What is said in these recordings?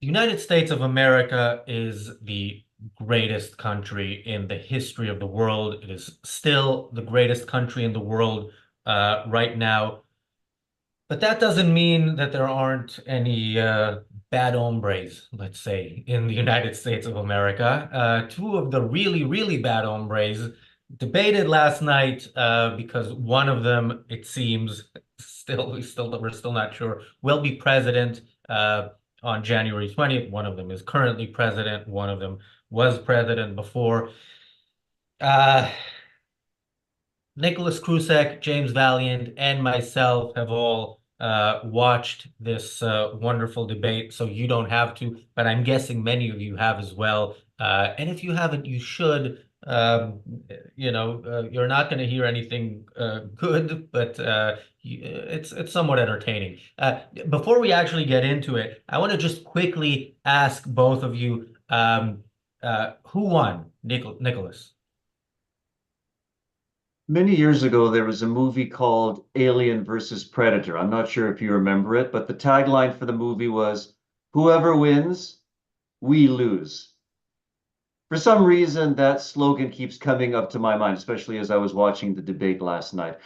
The United States of America is the greatest country in the history of the world. It is still the greatest country in the world right now. But that doesn't mean that there aren't any bad hombres, let's say, in the United States of America. Two of the really, really bad hombres debated last night because one of them, it seems, we're still not sure, will be president on January 20th. One of them is currently president. One of them was president before. Uh, Nicholas Krusek, James Valiant, and myself have all watched this wonderful debate, so you don't have to, but I'm guessing many of you have as well. And if you haven't, you should. You're not going to hear anything good, but it's somewhat entertaining. Before we actually get into it, I want to just quickly ask both of you, who won, Nicholas? Many years ago, there was a movie called Alien versus Predator. I'm not sure if you remember it, but the tagline for the movie was, "Whoever wins, we lose." For some reason, that slogan keeps coming up to my mind, especially as I was watching the debate last night.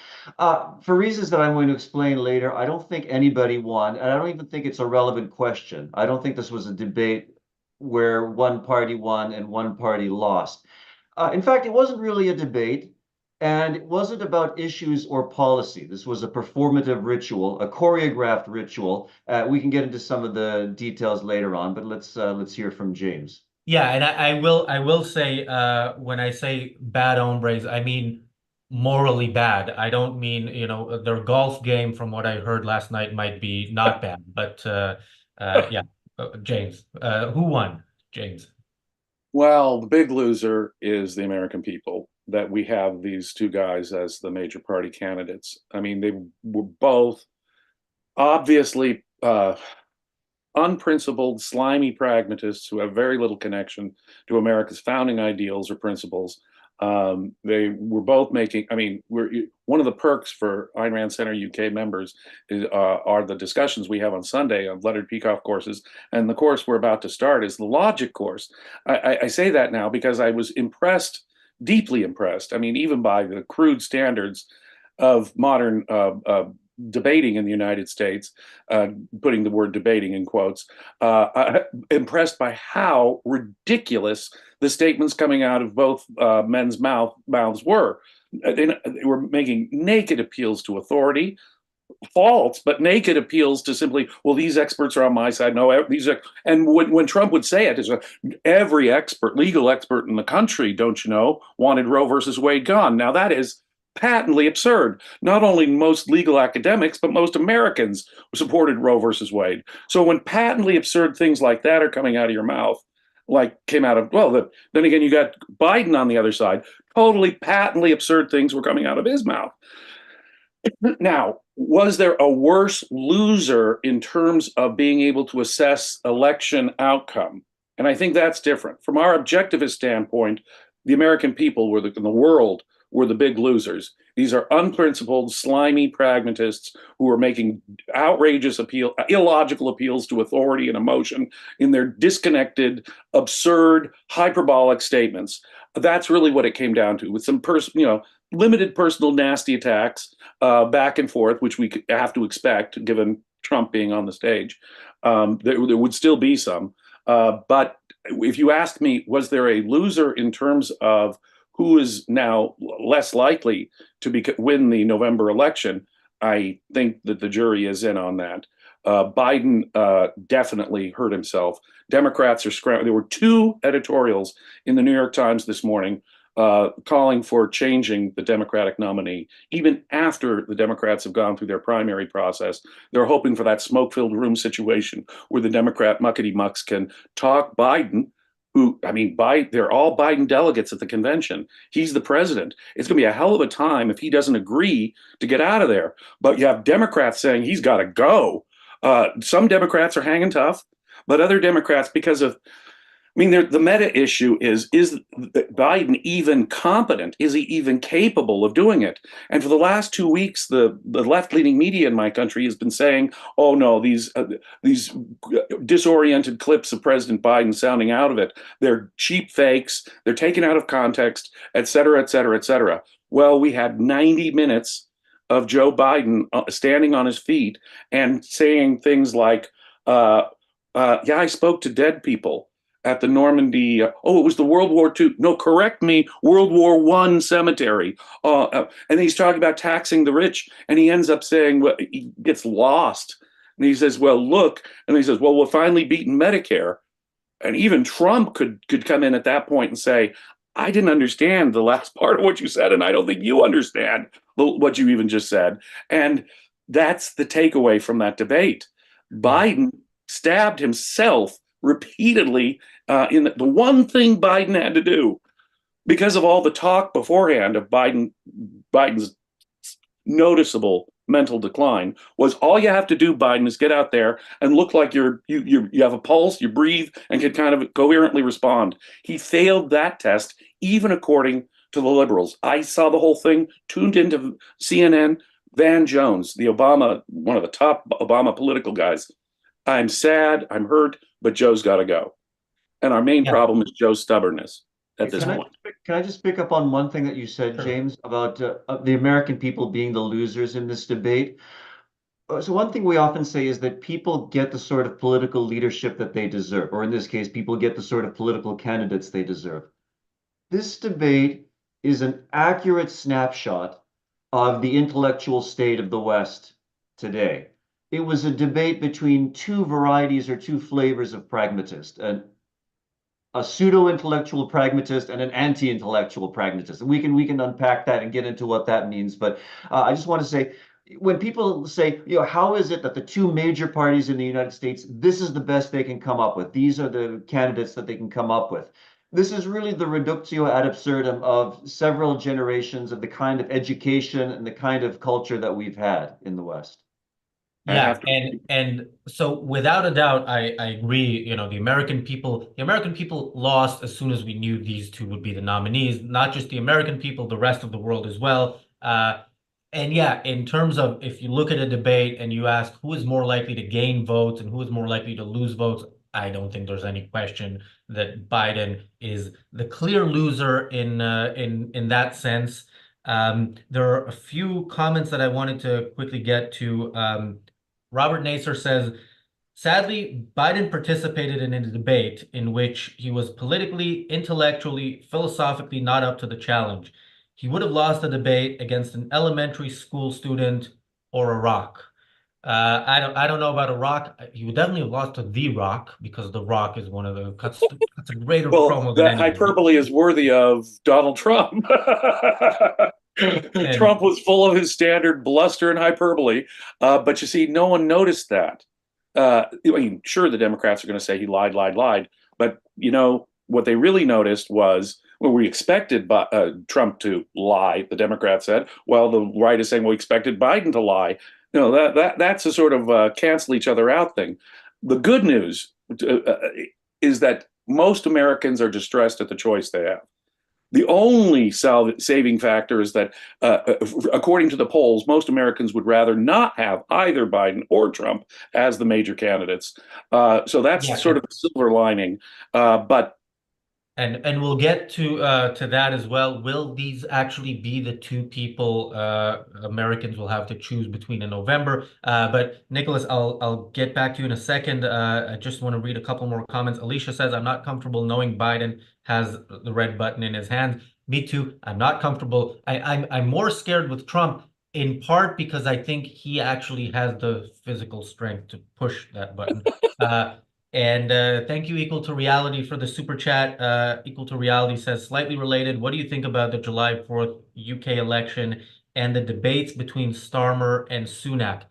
For reasons that I'm going to explain later, I don't think anybody won, and I don't even think it's a relevant question. I don't think this was a debate where one party won and one party lost. In fact, it wasn't really a debate, and it wasn't about issues or policy. This was a performative ritual, a choreographed ritual. We can get into some of the details later on, but let's hear from James. Yeah, and I will say when I say bad hombres, I mean morally bad. I don't mean, their golf game from what I heard last night might be not bad, but yeah, James, who won? James. Well, the big loser is the American people that we have these two guys as the major party candidates. I mean, they were both obviously unprincipled, slimy pragmatists who have very little connection to America's founding ideals or principles. They were both making, I mean, one of the perks for Ayn Rand Center UK members are the discussions we have on Sunday on lettered Peacock courses. And the course we're about to start is the logic course. I say that now because I was impressed, deeply impressed. I mean, even by the crude standards of modern debating in the United States, putting the word debating in quotes, impressed by how ridiculous the statements coming out of both men's mouths were. They were making naked appeals to authority, false, but naked appeals to simply, well, these experts are on my side. No, these are, and when Trump would say it, is every expert, legal expert in the country, don't you know, wanted Roe versus Wade gone. Now that is patently absurd. Not only most legal academics, but most Americans supported Roe versus Wade. So when patently absurd things like that are coming out of your mouth, like came out of, well, then again, you got Biden on the other side, totally patently absurd things were coming out of his mouth. Now, was there a worse loser in terms of being able to assess election outcome? And I think that's different. From our objectivist standpoint, the American people were in the world were the big losers. These are unprincipled, slimy pragmatists who are making outrageous illogical appeals to authority and emotion in their disconnected, absurd, hyperbolic statements. That's really what it came down to, with some limited personal nasty attacks back and forth, which we have to expect given Trump being on the stage. There would still be some. But if you ask me, was there a loser in terms of who is now less likely to win the November election? I think that the jury is in on that. Biden definitely hurt himself. Democrats are scrambling. There were two editorials in the New York Times this morning calling for changing the Democratic nominee. Even after the Democrats have gone through their primary process, they're hoping for that smoke-filled room situation where the Democrat muckety-mucks can talk Biden, who, I mean, they're all Biden delegates at the convention. He's the president. It's going to be a hell of a time if he doesn't agree to get out of there. But you have Democrats saying he's got to go. Some Democrats are hanging tough, but other Democrats, because of I mean, the meta issue is Biden even competent? Is he even capable of doing it? And for the last 2 weeks, the left leaning media in my country has been saying, "Oh no, these disoriented clips of President Biden sounding out of it, they're cheap fakes, they're taken out of context, et cetera, et cetera, et cetera." Well, we had 90 minutes of Joe Biden standing on his feet and saying things like, "Yeah, I spoke to dead people at the Normandy. Oh, it was the World War II. No, correct me, World War I cemetery." And he's talking about taxing the rich, and he ends up saying, well, he gets lost. And he says, "Well, look," and he says, "Well, we're finally beating Medicare." And even Trump could come in at that point and say, "I didn't understand the last part of what you said, and I don't think you understand what you even just said." And that's the takeaway from that debate. Biden stabbed himself repeatedly in the one thing Biden had to do because of all the talk beforehand of Biden's noticeable mental decline was all you have to do, Biden, is get out there and look like you have a pulse, you breathe, and can kind of coherently respond. He failed that test, even according to the liberals. I saw the whole thing, tuned into CNN. Van Jones, one of the top Obama political guys. "I'm sad, I'm hurt, but Joe's got to go." And our main problem is Joe's stubbornness at this point. Can I just pick up on one thing that you said, Sure. James, about the American people being the losers in this debate? So one thing we often say is that people get the sort of political leadership that they deserve, or in this case, people get the sort of political candidates they deserve. This debate is an accurate snapshot of the intellectual state of the West today. It was a debate between two varieties or two flavors of pragmatist, a pseudo-intellectual pragmatist and an anti-intellectual pragmatist. And we can unpack that and get into what that means. But I just want to say, when people say, how is it that the two major parties in the United States, this is the best they can come up with? These are the candidates that they can come up with. This is really the reductio ad absurdum of several generations of the kind of education and the kind of culture that we've had in the West. Yeah, and so without a doubt, I agree. The American people lost as soon as we knew these two would be the nominees. Not just the American people, the rest of the world as well. And yeah, in terms of if you look at a debate and you ask who is more likely to gain votes and who is more likely to lose votes, I don't think there's any question that Biden is the clear loser in that sense. There are a few comments that I wanted to quickly get to. Robert Nasser says, sadly, Biden participated in a debate in which he was politically, intellectually, philosophically not up to the challenge. He would have lost the debate against an elementary school student or a rock. I don't know about a rock. He would definitely have lost to The Rock because The Rock is one of the cuts a greater Well, promo than that anybody. hyperbole is worthy of Donald Trump. Trump was full of his standard bluster and hyperbole, but you see, no one noticed that. I mean, sure, the Democrats are going to say he lied, lied, lied, but what they really noticed was, well, we expected Trump to lie. The Democrats said, well, the right is saying we expected Biden to lie. That's a sort of cancel each other out thing. The good news is that most Americans are distressed at the choice they have. The only saving factor is that, according to the polls, most Americans would rather not have either Biden or Trump as the major candidates. So that's sort of a silver lining. But And we'll get to that as well. Will these actually be the two people Americans will have to choose between in November? But Nicholas, I'll get back to you in a second. I just want to read a couple more comments. Alicia says, "I'm not comfortable knowing Biden has the red button in his hand." Me too. I'm not comfortable. I'm more scared with Trump, in part because I think he actually has the physical strength to push that button. And thank you, Equal to Reality, for the super chat. Equal to Reality says, slightly related, what do you think about the July 4th UK election and the debates between Starmer and Sunak?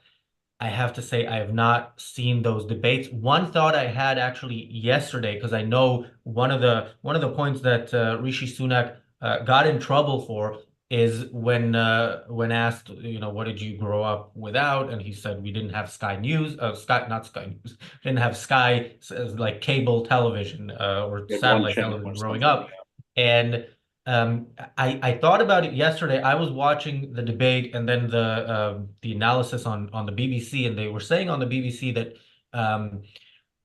I have to say, I have not seen those debates. One thought I had actually yesterday, because I know one of the points that Rishi Sunak got in trouble for is when asked, what did you grow up without? And he said, we didn't have Sky News, not Sky News, didn't have Sky like cable television or At one satellite channel television or growing something. up. And I thought about it yesterday. I was watching the debate and then the analysis on the BBC, and they were saying on the BBC that um,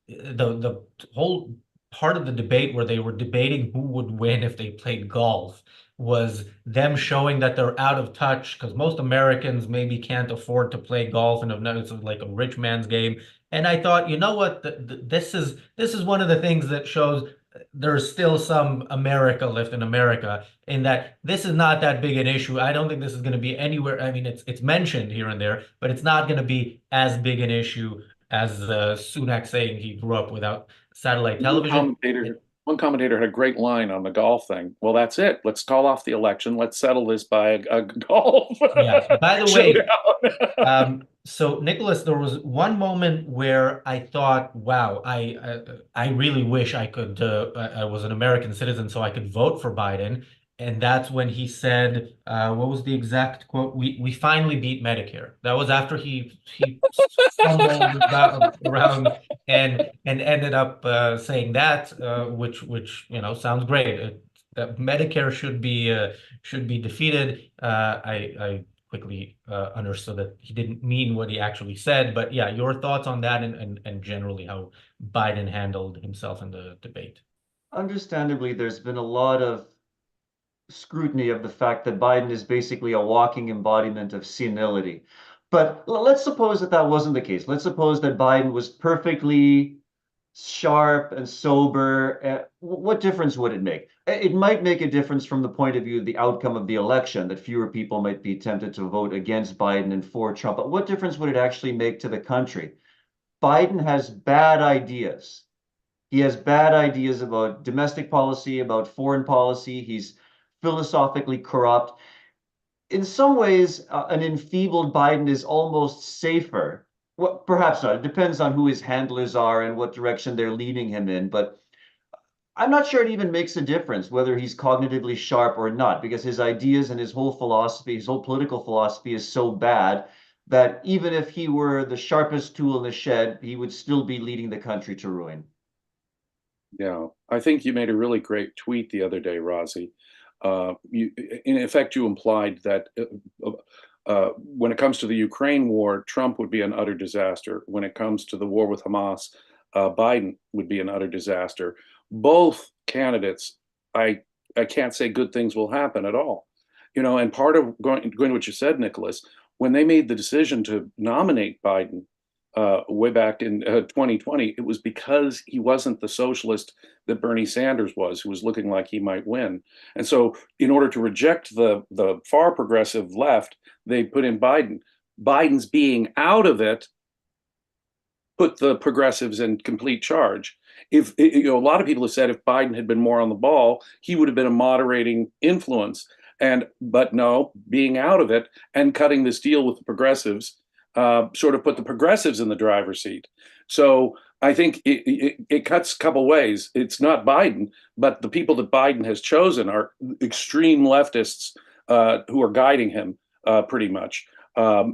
the whole part of the debate where they were debating who would win if they played golf was them showing that they're out of touch because most Americans maybe can't afford to play golf and it's like a rich man's game. And I thought, you know what, this is one of the things that shows there's still some America left in America, in that this is not that big an issue. I don't think this is going to be anywhere. I mean, it's mentioned here and there, but it's not going to be as big an issue as Sunak saying he grew up without satellite One television. commentator, one commentator had a great line on the golf thing. Well, that's it. Let's call off the election. Let's settle this by a golf Yeah. By the way, showdown. so Nicholas, there was one moment where I thought, wow, I really wish I was an American citizen so I could vote for Biden. And that's when he said, what was the exact quote? We finally beat Medicare. That was after he stumbled around and ended up saying that, which sounds great. That Medicare should be defeated. I quickly understood that he didn't mean what he actually said. But yeah, your thoughts on that and generally how Biden handled himself in the debate. Understandably, there's been a lot of scrutiny of the fact that Biden is basically a walking embodiment of senility. But let's suppose that that wasn't the case. Let's suppose that Biden was perfectly sharp and sober. What difference would it make? It might make a difference from the point of view of the outcome of the election, that fewer people might be tempted to vote against Biden and for Trump. But what difference would it actually make to the country? Biden has bad ideas. He has bad ideas about domestic policy, about foreign policy. He's philosophically corrupt. In some ways, an enfeebled Biden is almost safer. Well, perhaps not. It depends on who his handlers are and what direction they're leading him in. But I'm not sure it even makes a difference whether he's cognitively sharp or not, because his ideas and his whole philosophy, his whole political philosophy is so bad that even if he were the sharpest tool in the shed, he would still be leading the country to ruin. Yeah, I think you made a really great tweet the other day, Razi. In effect, you implied that when it comes to the Ukraine war, Trump would be an utter disaster. When it comes to the war with Hamas, Biden would be an utter disaster. Both candidates, I can't say good things will happen at all. And part of going to what you said, Nicholas, when they made the decision to nominate Biden way back in 2020, it was because he wasn't the socialist that Bernie Sanders was, who was looking like he might win. And so, in order to reject the far progressive left, they put in Biden. Biden's being out of it put the progressives in complete charge. If a lot of people have said if Biden had been more on the ball, he would have been a moderating influence. But no, being out of it and cutting this deal with the progressives sort of put the progressives in the driver's seat. So I think it cuts a couple ways. It's not Biden, but the people that Biden has chosen are extreme leftists who are guiding him pretty much.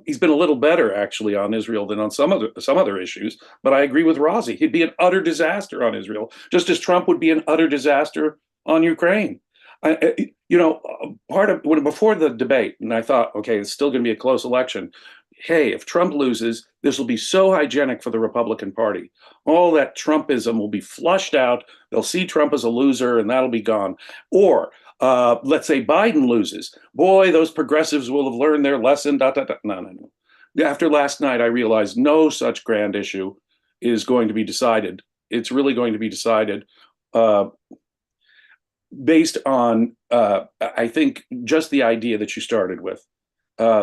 He's been a little better actually on Israel than on some other issues, but I agree with Razi. He'd be an utter disaster on Israel, just as Trump would be an utter disaster on Ukraine. Part of when before the debate, and I thought, okay, it's still going to be a close election. Hey, if Trump loses, this will be so hygienic for the Republican Party. All that Trumpism will be flushed out. They'll see Trump as a loser, and that'll be gone. Or let's say Biden loses. Boy, those progressives will have learned their lesson. No, no, no. After last night, I realized no such grand issue is going to be decided. It's really going to be decided based on, I think, just the idea that you started with.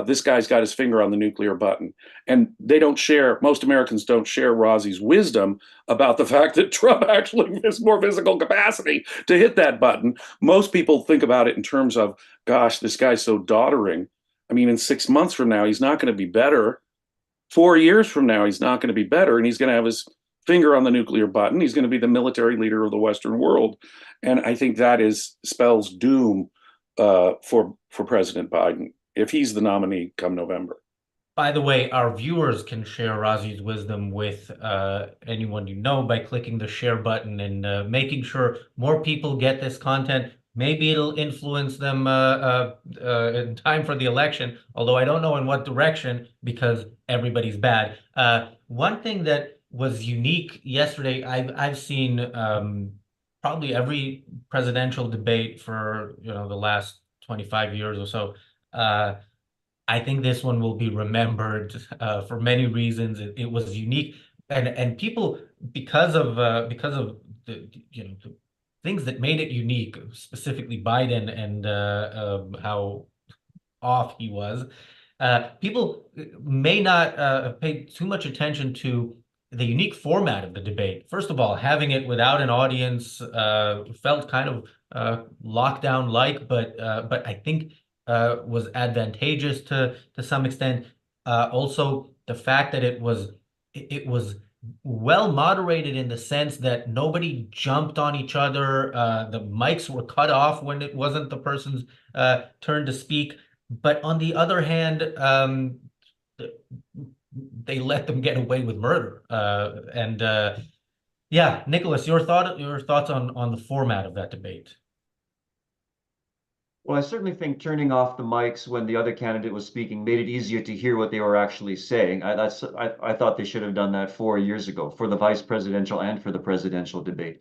This guy's got his finger on the nuclear button. And most Americans don't share Razi's wisdom about the fact that Trump actually has more physical capacity to hit that button. Most people think about it in terms of, gosh, this guy's so doddering. I mean, in 6 months from now, he's not going to be better. 4 years from now, he's not going to be better. And he's going to have his finger on the nuclear button. He's going to be the military leader of the Western world. And I think that spells doom for President Biden if he's the nominee come November. By the way, our viewers can share Razi's wisdom with anyone you know by clicking the share button and making sure more people get this content. Maybe it'll influence them in time for the election, although I don't know in what direction because everybody's bad. One thing that was unique yesterday, I've seen probably every presidential debate for the last 25 years or so. I think this one will be remembered for many reasons. It was unique, and people because of the things that made it unique, specifically Biden and how off he was. People may not have paid too much attention to the unique format of the debate. First of all, having it without an audience felt kind of lockdown-like, but I think was advantageous to some extent. Also, the fact that it was well moderated in the sense that nobody jumped on each other. The mics were cut off when it wasn't the person's turn to speak. But on the other hand, they let them get away with murder. And yeah, Nicholas, your thoughts on the format of that debate. Well, I certainly think turning off the mics when the other candidate was speaking made it easier to hear what they were actually saying. I thought they should have done that 4 years ago for the vice presidential and for the presidential debate.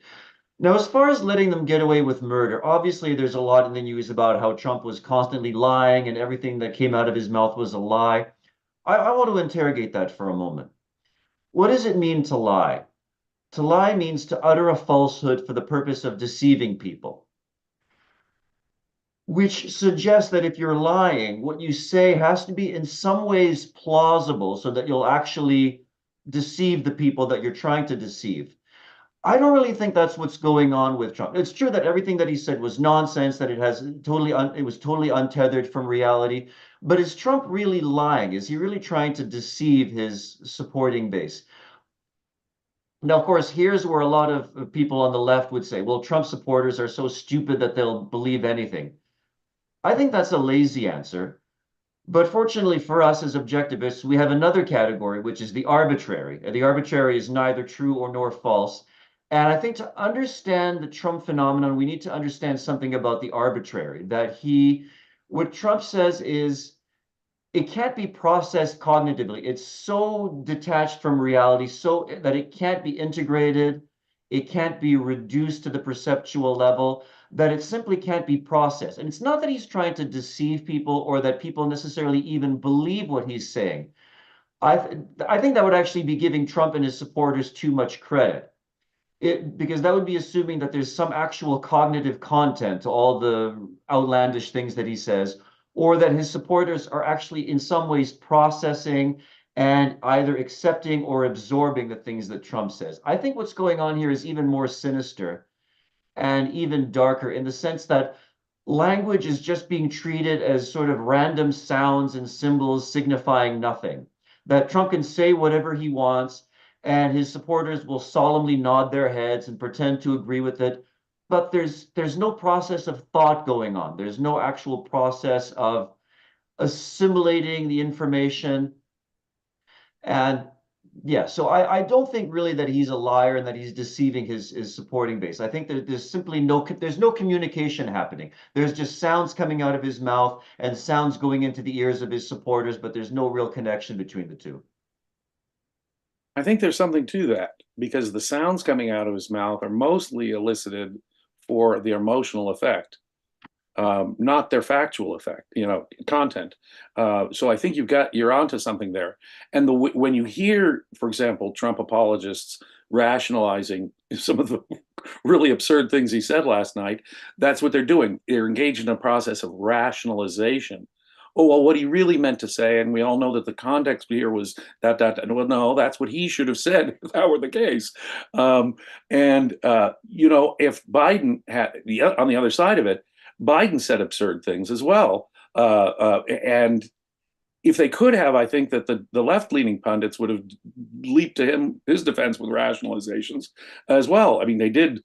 Now, as far as letting them get away with murder, obviously there's a lot in the news about how Trump was constantly lying and everything that came out of his mouth was a lie. I want to interrogate that for a moment. What does it mean to lie? To lie means to utter a falsehood for the purpose of deceiving people, which suggests that if you're lying, what you say has to be in some ways plausible so that you'll actually deceive the people that you're trying to deceive. I don't really think that's what's going on with Trump. It's true that everything that he said was nonsense, that it was totally untethered from reality. But is Trump really lying? Is he really trying to deceive his supporting base? Now, of course, here's where a lot of people on the left would say, well, Trump supporters are so stupid that they'll believe anything. I think that's a lazy answer. But fortunately for us as objectivists, we have another category, which is the arbitrary. The arbitrary is neither true or nor false. And I think to understand the Trump phenomenon, we need to understand something about the arbitrary, what Trump says is it can't be processed cognitively. It's so detached from reality, so that it can't be integrated, it can't be reduced to the perceptual level, that it simply can't be processed. And it's not that he's trying to deceive people or that people necessarily even believe what he's saying. I think that would actually be giving Trump and his supporters too much credit. Because that would be assuming that there's some actual cognitive content to all the outlandish things that he says, or that his supporters are actually in some ways processing and either accepting or absorbing the things that Trump says. I think what's going on here is even more sinister and even darker in the sense that language is just being treated as sort of random sounds and symbols signifying nothing. That Trump can say whatever he wants, and his supporters will solemnly nod their heads and pretend to agree with it. But there's no process of thought going on. There's no actual process of assimilating the information. And yeah, so I don't think really that he's a liar and that he's deceiving his supporting base. I think that there's simply there's no communication happening. There's just sounds coming out of his mouth and sounds going into the ears of his supporters, but there's no real connection between the two. I think there's something to that because the sounds coming out of his mouth are mostly elicited for the emotional effect, not their factual effect, content. So I think you're onto something there. And when you hear, for example, Trump apologists rationalizing some of the really absurd things he said last night, that's what they're doing. They're engaged in a process of rationalization. Oh, well, what he really meant to say, and we all know that the context here was that. Well, no, that's what he should have said if that were the case. If Biden had on the other side of it, Biden said absurd things as well. And if they could have, I think that the left-leaning pundits would have leaped to his defense with rationalizations as well. I mean, they did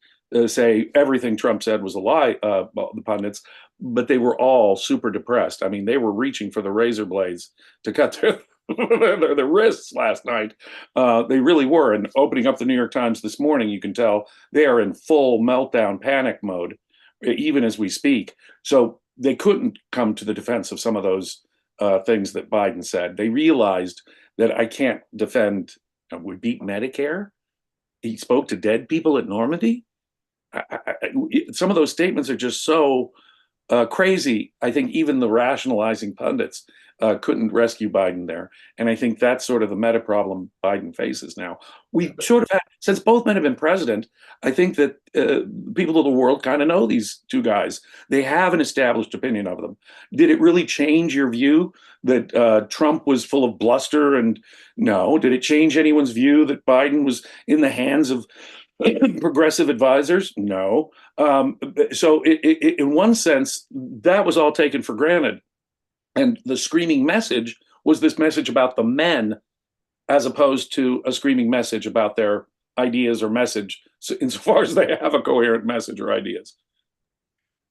say everything Trump said was a lie, the pundits, but they were all super depressed. I mean, they were reaching for the razor blades to cut their wrists last night. They really were. And opening up the New York Times this morning, you can tell they are in full meltdown panic mode, even as we speak. So they couldn't come to the defense of some of those things that Biden said. They realized that I can't defend, we beat Medicare. He spoke to dead people at Normandy. Some of those statements are just so crazy. I think even the rationalizing pundits couldn't rescue Biden there. And I think that's sort of the meta problem Biden faces now. We sort of had, since both men have been president, I think that people of the world kind of know these two guys. They have an established opinion of them. Did it really change your view that Trump was full of bluster? And no. Did it change anyone's view that Biden was in the hands of progressive advisors? No. So in one sense, that was all taken for granted. And the screaming message was this message about the men, as opposed to a screaming message about their ideas or message, insofar as they have a coherent message or ideas.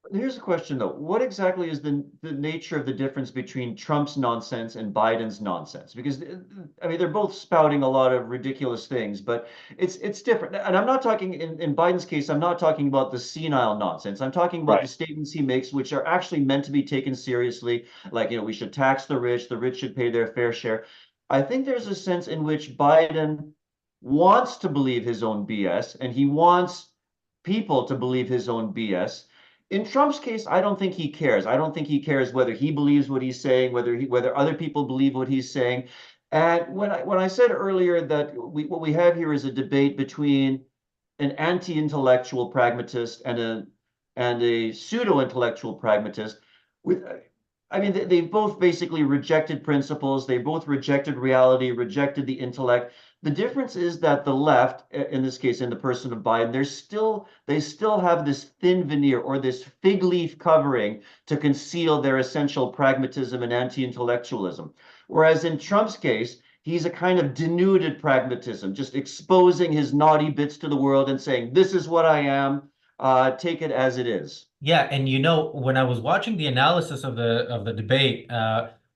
Here's a question though. What exactly is the nature of the difference between Trump's nonsense and Biden's nonsense? Because I mean, they're both spouting a lot of ridiculous things, but it's different. And I'm not talking in Biden's case, I'm not talking about the senile nonsense. I'm talking about the statements he makes, which are actually meant to be taken seriously. Like, you know, we should tax the rich should pay their fair share. I think there's a sense in which Biden wants to believe his own BS, and he wants people to believe his own BS. In Trump's case, I don't think he cares. I don't think he cares whether he believes what he's saying, whether other people believe what he's saying. And when I said earlier that what we have here is a debate between an anti-intellectual pragmatist and a pseudo-intellectual pragmatist, with I mean, they've both basically rejected principles. They both rejected reality, rejected the intellect. The difference is that the left, in this case, in the person of Biden, they still have this thin veneer or this fig leaf covering to conceal their essential pragmatism and anti-intellectualism. Whereas in Trump's case, he's a kind of denuded pragmatism, just exposing his naughty bits to the world and saying, "This is what I am. Take it as it is." Yeah, and you know, when I was watching the analysis of the debate,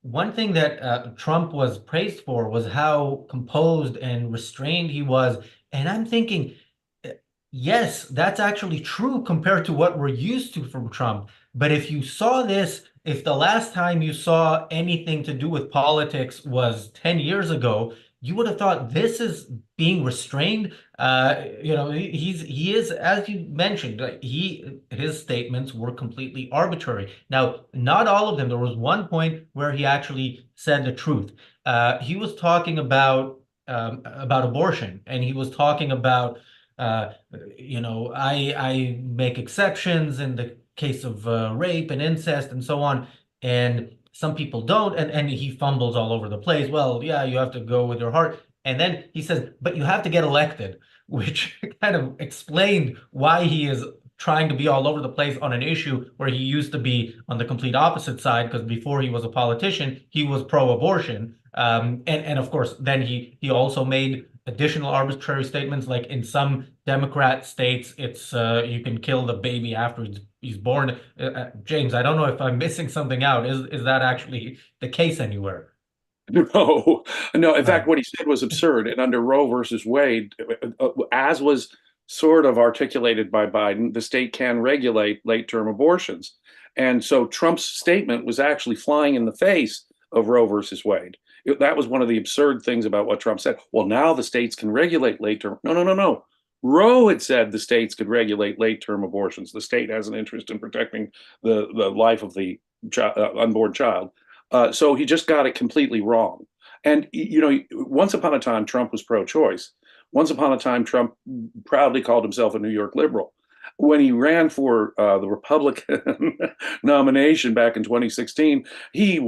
one thing that Trump was praised for was how composed and restrained he was. And I'm thinking, yes, that's actually true compared to what we're used to from Trump. But if you saw this, if the last time you saw anything to do with politics was 10 years ago, you would have thought this is being restrained. You know, he is, as you mentioned, like his statements were completely arbitrary. Now, not all of them. There was one point where he actually said the truth. He was talking about abortion, and he was talking about you know, I make exceptions in the case of rape and incest and so on, and some people don't, and he fumbles all over the place. Well, yeah, you have to go with your heart. And then he says, but you have to get elected, which kind of explained why he is trying to be all over the place on an issue where he used to be on the complete opposite side, because before he was a politician, he was pro-abortion. And of course, then he also made additional arbitrary statements, like in some Democrat states, it's you can kill the baby after he's born. James, I don't know if I'm missing something out. Is that actually the case anywhere? No, no. In fact, what he said was absurd. And under Roe versus Wade, as was sort of articulated by Biden, the state can regulate late-term abortions. And so Trump's statement was actually flying in the face of Roe versus Wade. That was one of the absurd things about what Trump said. Well, now the states can regulate late-term. No, no, no, no. Roe had said the states could regulate late-term abortions. The state has an interest in protecting the life of the unborn child. So he just got it completely wrong. And, you know, once upon a time, Trump was pro-choice. Once upon a time, Trump proudly called himself a New York liberal. When he ran for the Republican nomination back in 2016, he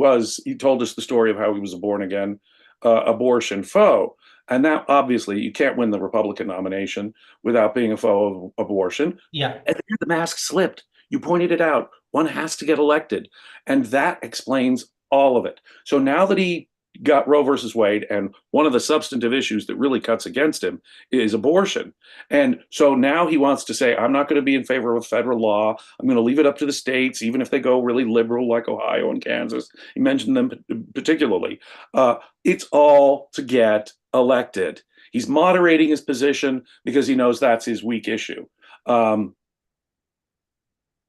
told us the story of how he was a born again abortion foe. And now, obviously, you can't win the Republican nomination without being a foe of abortion. Yeah. And then the mask slipped. You pointed it out. One has to get elected. And that explains all of it. So now that he got Roe versus Wade, and one of the substantive issues that really cuts against him is abortion. And so now he wants to say, I'm not going to be in favor of federal law. I'm going to leave it up to the states, even if they go really liberal like Ohio and Kansas. He mentioned them particularly. It's all to get elected. He's moderating his position because he knows that's his weak issue. It's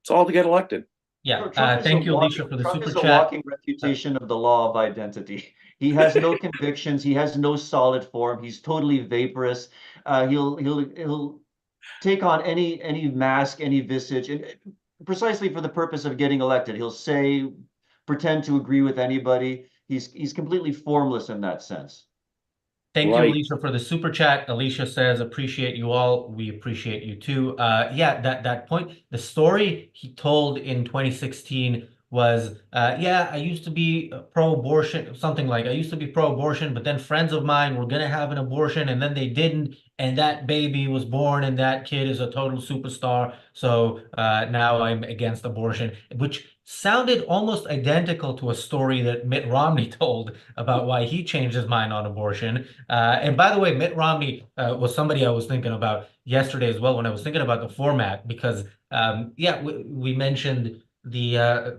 all to get elected. Yeah, Trump is a thank you, walking, Alicia, for the Trump super is a chat. walking refutation of the law of identity. He has no convictions. He has no solid form. He's totally vaporous. He'll take on any mask, any visage, and precisely for the purpose of getting elected. He'll say, pretend to agree with anybody. He's completely formless in that sense. Thank you, Right. Alicia, for the super chat. Alicia says, appreciate you all. We appreciate you too. Yeah, that point, the story he told in 2016 was, yeah, I used to be pro-abortion, something like I used to be pro-abortion, but then friends of mine were gonna have an abortion and then they didn't, and that baby was born and that kid is a total superstar. So now I'm against abortion, which sounded almost identical to a story that Mitt Romney told about why he changed his mind on abortion. And by the way, Mitt Romney was somebody I was thinking about yesterday as well when I was thinking about the format because yeah, we mentioned the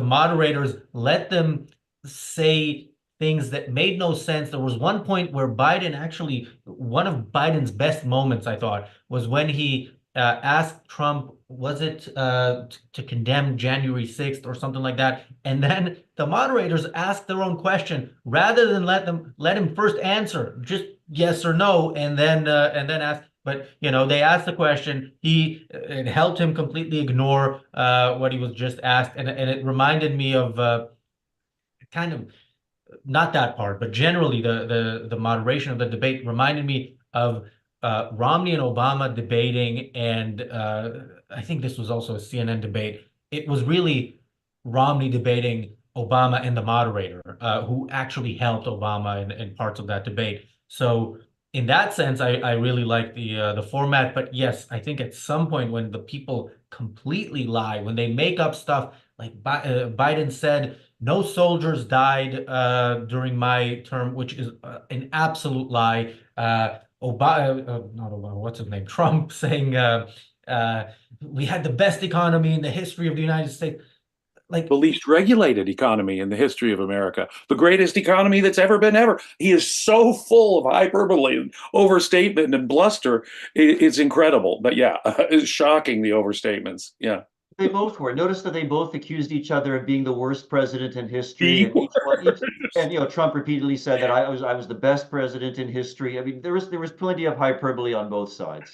moderators let them say things that made no sense. There was one point where Biden actually, one of Biden's best moments, I thought, was when he asked Trump, was it to condemn January 6th or something like that? And then the moderators asked their own question rather than let him first answer just yes or no and then ask. But they asked the question. It helped him completely ignore what he was just asked, and it reminded me of kind of not that part, but generally the moderation of the debate reminded me of Romney and Obama debating, and I think this was also a CNN debate. It was really Romney debating Obama and the moderator, who actually helped Obama in parts of that debate. So in that sense, I really like the format. But yes, I think at some point when the people completely lie, when they make up stuff like Biden said no soldiers died during my term, which is an absolute lie. Not Obama, what's his name? Trump saying uh, we had the best economy in the history of the United States. Like, The least regulated economy in the history of America, the greatest economy that's ever been ever. He is so full of hyperbole and overstatement and bluster. It's incredible. But yeah, it's shocking, the overstatements. Yeah. They both were. Notice that they both accused each other of being the worst president in history, The and Trump repeatedly said that I was the best president in history. I mean, there was plenty of hyperbole on both sides.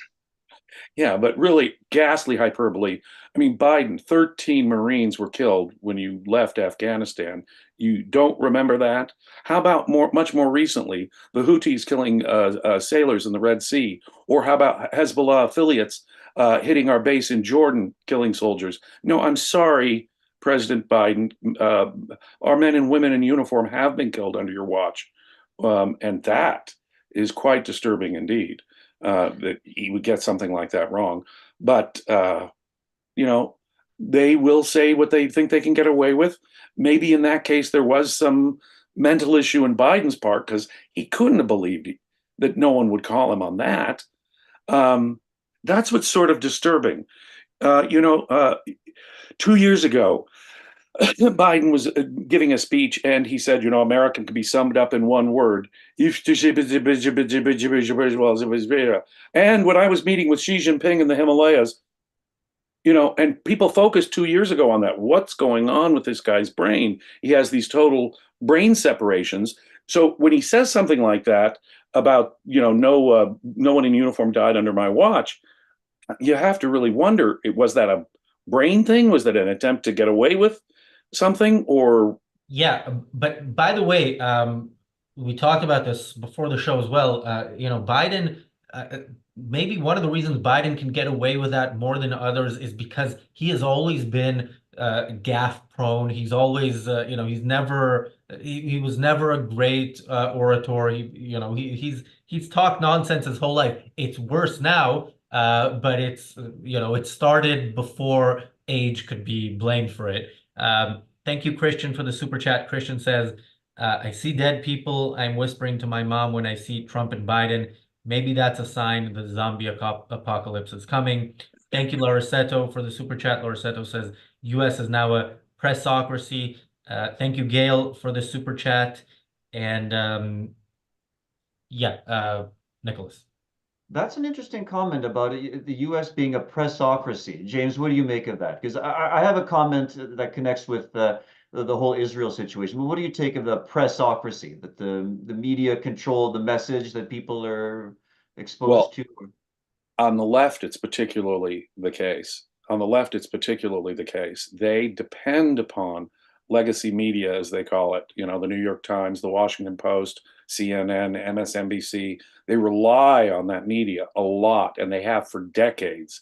Yeah, but really ghastly hyperbole. I mean, Biden, 13 Marines were killed when you left Afghanistan. You don't remember that? How about much more recently, the Houthis killing sailors in the Red Sea? Or how about Hezbollah affiliates hitting our base in Jordan, killing soldiers? No, I'm sorry, President Biden. Our men and women in uniform have been killed under your watch. And that is quite disturbing indeed, that he would get something like that wrong. But, you know, they will say what they think they can get away with. Maybe in that case, there was some mental issue in Biden's part because he couldn't have believed that no one would call him on that. That's what's sort of disturbing. 2 years ago, Biden was giving a speech and he said, American can be summed up in one word. And when I was meeting with Xi Jinping in the Himalayas, and people focused 2 years ago on that. What's going on with this guy's brain? He has these total brain separations. So when he says something like that about, no one in uniform died under my watch, you have to really wonder, was that a brain thing? Was that an attempt to get away with something? Or yeah, but by the way, we talked about this before the show as well. Biden, maybe one of the reasons Biden can get away with that more than others is because he has always been gaffe prone. He's always, he was never a great orator. He's talked nonsense his whole life. It's worse now, but it started before age could be blamed for it. Thank you, Christian, for the super chat. Christian says, I see dead people. I'm whispering to my mom when I see Trump and Biden. Maybe that's a sign the zombie apocalypse is coming. Thank you, Laurisetto, for the super chat. Laurisetto says U.S. is now a pressocracy. Thank you, Gail, for the super chat. And yeah, Nicholas. That's an interesting comment about the U.S. being a pressocracy. James, what do you make of that? Because I have a comment that connects with the whole Israel situation. But what do you take of the pressocracy, that the media control the message that people are exposed Well, to? on the left, it's particularly the case. On the left, it's particularly the case. They depend upon legacy media, as they call it, you know, the New York Times, the Washington Post, CNN, MSNBC. They rely on that media a lot, and they have for decades.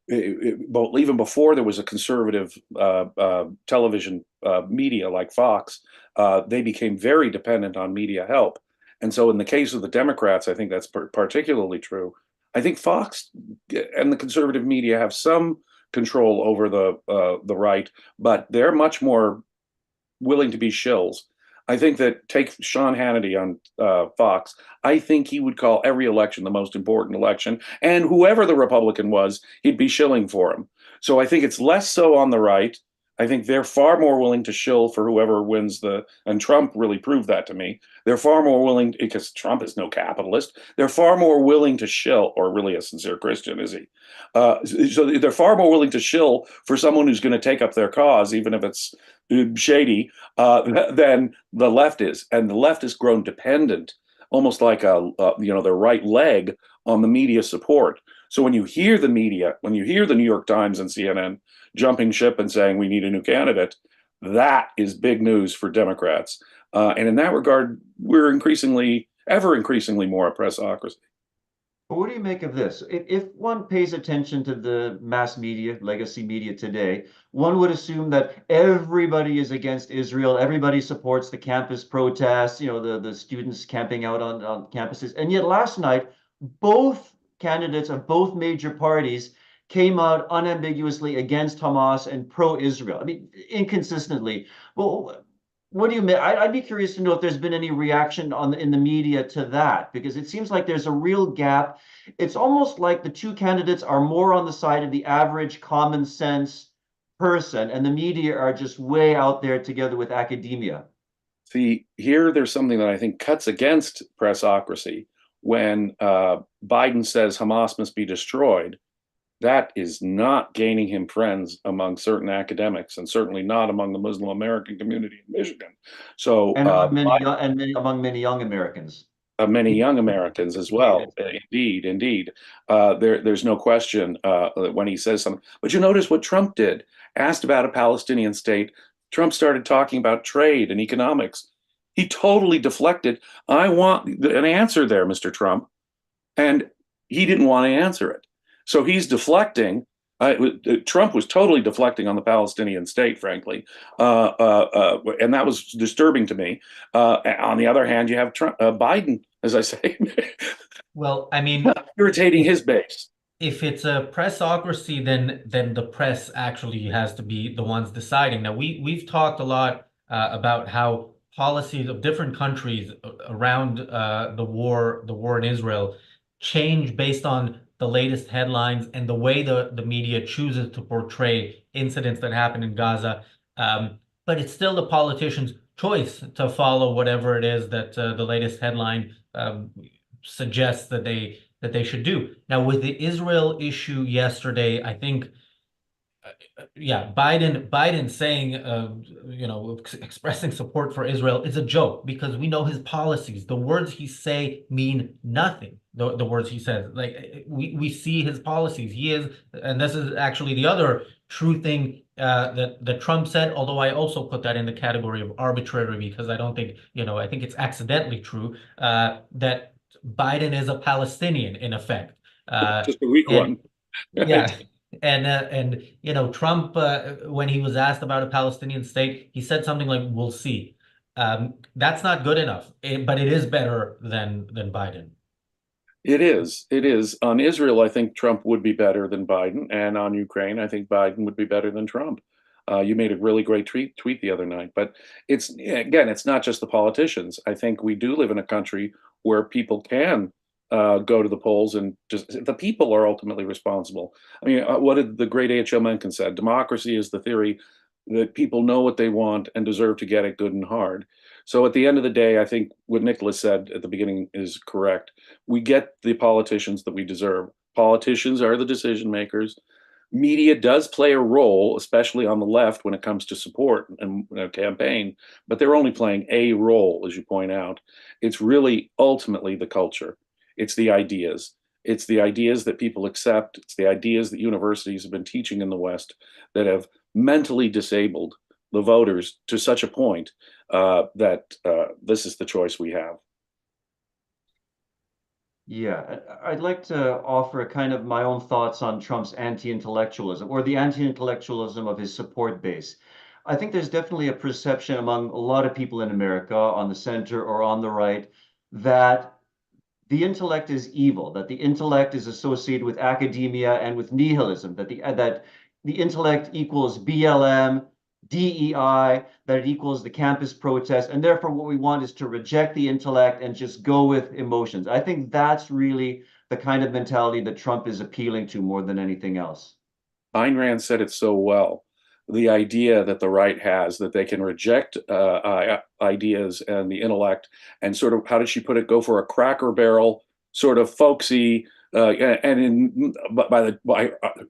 Even before there was a conservative television media like Fox, they became very dependent on media help. And so, in the case of the Democrats, I think that's particularly true. I think Fox and the conservative media have some control over the right, but they're much more willing to be shills. I think that take Sean Hannity on Fox. I think he would call every election the most important election, and whoever the Republican was, he'd be shilling for him. So I think it's less so on the right. I think they're far more willing to shill for whoever wins and Trump really proved that to me. They're far more willing, because Trump is no capitalist, they're far more willing to shill, or really a sincere Christian, is he? So they're far more willing to shill for someone who's going to take up their cause, even if it's shady, than the left is. And the left has grown dependent, almost like their right leg on the media support. So when you hear the media, when you hear the New York Times and CNN jumping ship and saying we need a new candidate, that is big news for Democrats. And in that regard, we're ever increasingly more a pressocracy. But what do you make of this? If one pays attention to the mass media, legacy media today, one would assume that everybody is against Israel, everybody supports the campus protests, the students camping out on campuses. And yet last night, both candidates of both major parties came out unambiguously against Hamas and pro-Israel. I mean, inconsistently. Well, what do you mean? I'd be curious to know if there's been any reaction in the media to that, because it seems like there's a real gap. It's almost like the two candidates are more on the side of the average common sense person, and the media are just way out there together with academia. See, here there's something that I think cuts against pressocracy. When Biden says Hamas must be destroyed, that is not gaining him friends among certain academics, and certainly not among the Muslim American community in Michigan. So, And among many young Americans. many young Americans as well. Indeed, indeed. There's no question when he says something. But you notice what Trump did. Asked about a Palestinian state, Trump started talking about trade and economics. He totally deflected. I want an answer there, Mr. Trump. And he didn't want to answer it. So he's deflecting. Trump was totally deflecting on the Palestinian state, frankly, and that was disturbing to me. On the other hand, you have Biden, as I say, Well, I mean, irritating his base. if it's a pressocracy, then the press actually has to be the ones deciding. Now, we've talked a lot about how policies of different countries around the war in Israel change based on the latest headlines and the way the media chooses to portray incidents that happen in Gaza. But it's still the politician's choice to follow whatever it is that the latest headline suggests that they should do. Now, with the Israel issue yesterday, I think, yeah, Biden saying, expressing support for Israel is a joke because we know his policies. The words he say mean nothing. The words he says, like we see his policies. He is, and this is actually the other true thing that Trump said. Although I also put that in the category of arbitrary because I don't think, I think it's accidentally true that Biden is a Palestinian in effect. Just a weak And one. yeah, and Trump when he was asked about a Palestinian state, he said something like, "We'll see." That's not good enough, but it is better than Biden. It is. It is. On Israel, I think Trump would be better than Biden. And on Ukraine, I think Biden would be better than Trump. You made a really great tweet the other night. But it's not just the politicians. I think we do live in a country where people can go to the polls, and just the people are ultimately responsible. I mean, what did the great A.H.L. Mencken said? Democracy is the theory that people know what they want and deserve to get it good and hard. So at the end of the day, I think what Nicholas said at the beginning is correct. We get the politicians that we deserve. Politicians are the decision makers. Media does play a role, especially on the left when it comes to support and campaign, but they're only playing a role, as you point out. It's really ultimately the culture. It's the ideas. It's the ideas that people accept. It's the ideas that universities have been teaching in the West that have mentally disabled the voters to such a point that this is the choice we have. Yeah, I'd like to offer a kind of my own thoughts on Trump's anti-intellectualism or the anti-intellectualism of his support base. I think there's definitely a perception among a lot of people in America on the center or on the right that the intellect is evil, that the intellect is associated with academia and with nihilism, that the intellect equals BLM, DEI, that it equals the campus protest, and therefore what we want is to reject the intellect and just go with emotions. I think that's really the kind of mentality that Trump is appealing to more than anything else. Ayn Rand said it so well. The idea that the right has that they can reject ideas and the intellect, and sort of, how did she put it, go for a Cracker Barrel sort of folksy.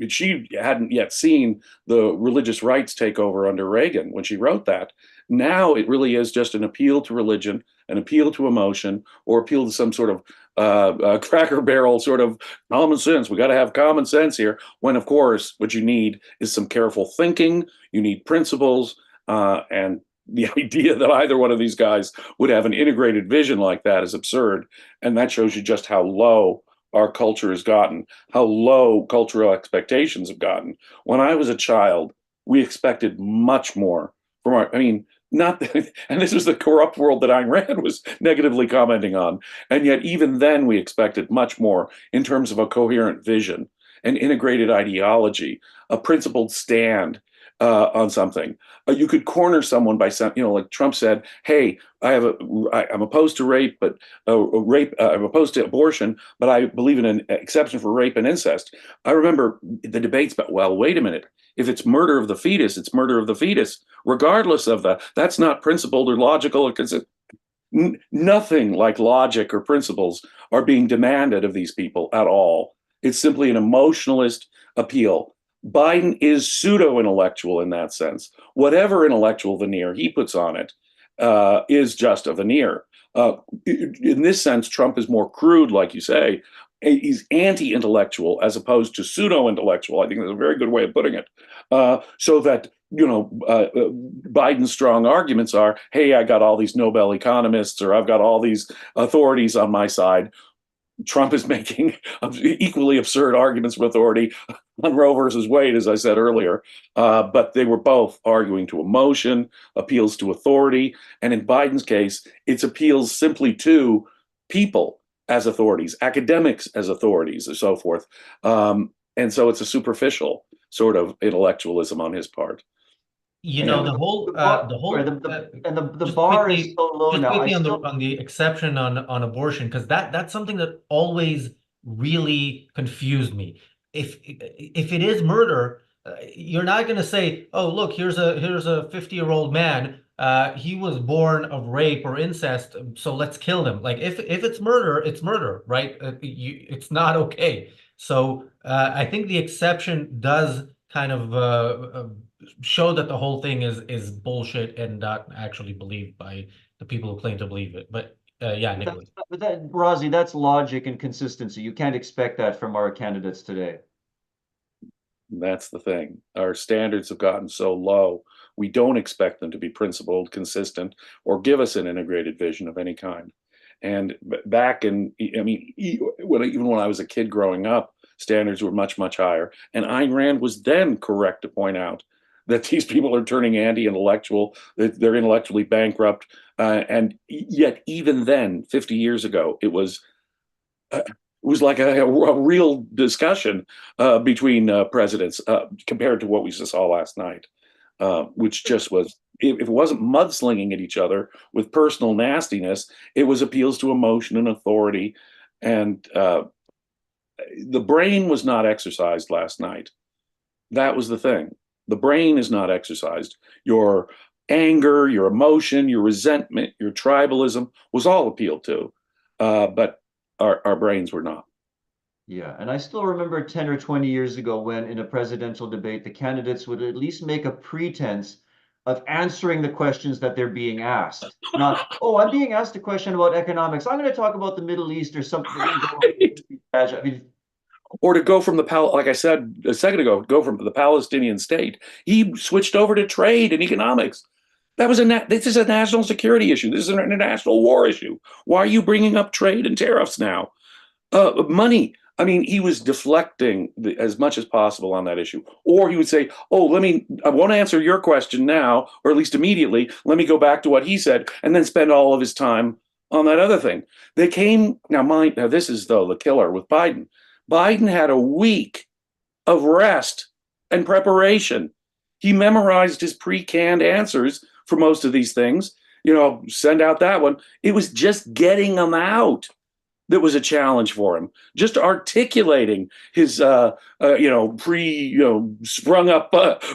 She hadn't yet seen the religious rights take over under Reagan when she wrote that. Now it really is just an appeal to religion, an appeal to emotion, or appeal to some sort of Cracker Barrel sort of common sense. We got to have common sense here. When, of course, what you need is some careful thinking. You need principles, and the idea that either one of these guys would have an integrated vision like that is absurd. And that shows you just how low our culture has gotten, how low cultural expectations have gotten. When I was a child, we expected much more from I mean, not, and this is the corrupt world that Ayn Rand was negatively commenting on. And yet, even then, we expected much more in terms of a coherent vision, an integrated ideology, a principled stand on something. You could corner someone by some, like Trump said, "Hey, I'm opposed to rape, but I'm opposed to abortion, but I believe in an exception for rape and incest." I remember the debates, but well, wait a minute. If it's murder of the fetus, it's murder of the fetus, regardless of that's not principled or logical or consistent. Nothing like logic or principles are being demanded of these people at all. It's simply an emotionalist appeal. Biden is pseudo-intellectual in that sense. Whatever intellectual veneer he puts on it is just a veneer. In this sense, Trump is more crude, like you say. He's anti-intellectual as opposed to pseudo-intellectual. I think that's a very good way of putting it. So that Biden's strong arguments are, hey, I got all these Nobel economists, or I've got all these authorities on my side. Trump is making equally absurd arguments of authority on Roe versus Wade, as I said earlier. But they were both arguing to emotion, appeals to authority. And in Biden's case, it's appeals simply to people as authorities, academics as authorities, and so forth. And so it's a superficial sort of intellectualism on his part. The whole the just bar quickly, is so low just now. quickly on the exception on abortion, because that's something that always really confused me. If it is murder, you're not going to say, "Oh, look, here's a 50-year-old man. He was born of rape or incest, so let's kill him." Like if it's murder, it's murder, right? It's not okay. So I think the exception does kind of show that the whole thing is bullshit and not actually believed by the people who claim to believe it. But yeah, Nicholas. Razi, that's logic and consistency. You can't expect that from our candidates today. That's the thing. Our standards have gotten so low. We don't expect them to be principled, consistent, or give us an integrated vision of any kind. And back in, I mean, even when I was a kid growing up, standards were much, much higher. And Ayn Rand was then correct to point out that these people are turning anti-intellectual, that they're intellectually bankrupt. And yet, even then, 50 years ago, it was like a real discussion between presidents compared to what we just saw last night. which just was, if it wasn't mudslinging at each other with personal nastiness, it was appeals to emotion and authority. And the brain was not exercised last night. That was the thing. The brain is not exercised. Your anger, your emotion, your resentment, your tribalism was all appealed to, but our brains were not. Yeah, and I still remember 10 or 20 years ago when in a presidential debate, the candidates would at least make a pretense of answering the questions that they're being asked. Not, oh, I'm being asked a question about economics. I'm going to talk about the Middle East or something. Right. I mean, Or to go from like I said a second ago, go from the Palestinian state. He switched over to trade and economics. This is a national security issue. This is an international war issue. Why are you bringing up trade and tariffs now? Money. I mean, he was deflecting as much as possible on that issue. Or he would say, oh, I won't answer your question now, or at least immediately. Let me go back to what he said, and then spend all of his time on that other thing. Now this is though the killer with Biden. Biden had a week of rest and preparation. He memorized his pre-canned answers for most of these things. Send out that one. It was just getting them out that was a challenge for him. Just articulating his, sprung up,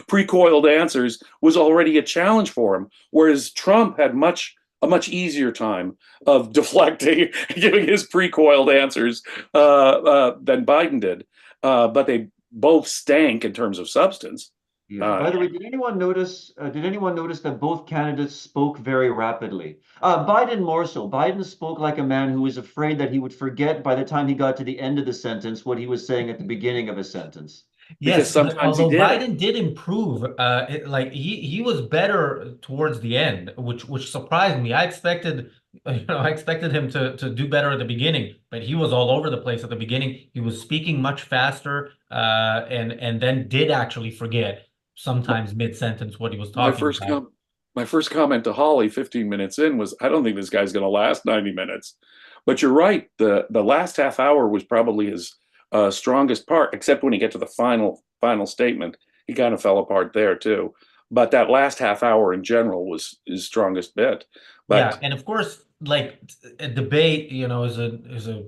pre-coiled answers was already a challenge for him. Whereas Trump had a much easier time of deflecting, giving his pre-coiled answers than Biden did. But they both stank in terms of substance. yeah. By the way, did anyone notice? That both candidates spoke very rapidly? Biden more so. Biden spoke like a man who was afraid that he would forget by the time he got to the end of the sentence what he was saying at the beginning of a sentence. Because Yes, but sometimes he although did. Biden did improve, he was better towards the end, which surprised me. I expected him to do better at the beginning, but he was all over the place at the beginning. He was speaking much faster, and then did actually forget sometimes mid-sentence what he was My talking first about. my first comment to Holly 15 minutes in was, I don't think this guy's going to last 90 minutes. But you're right. The last half hour was probably his strongest part, except when he get to the final statement. He kind of fell apart there too. But that last half hour in general was his strongest bit. Yeah, But and of course, like a debate, is a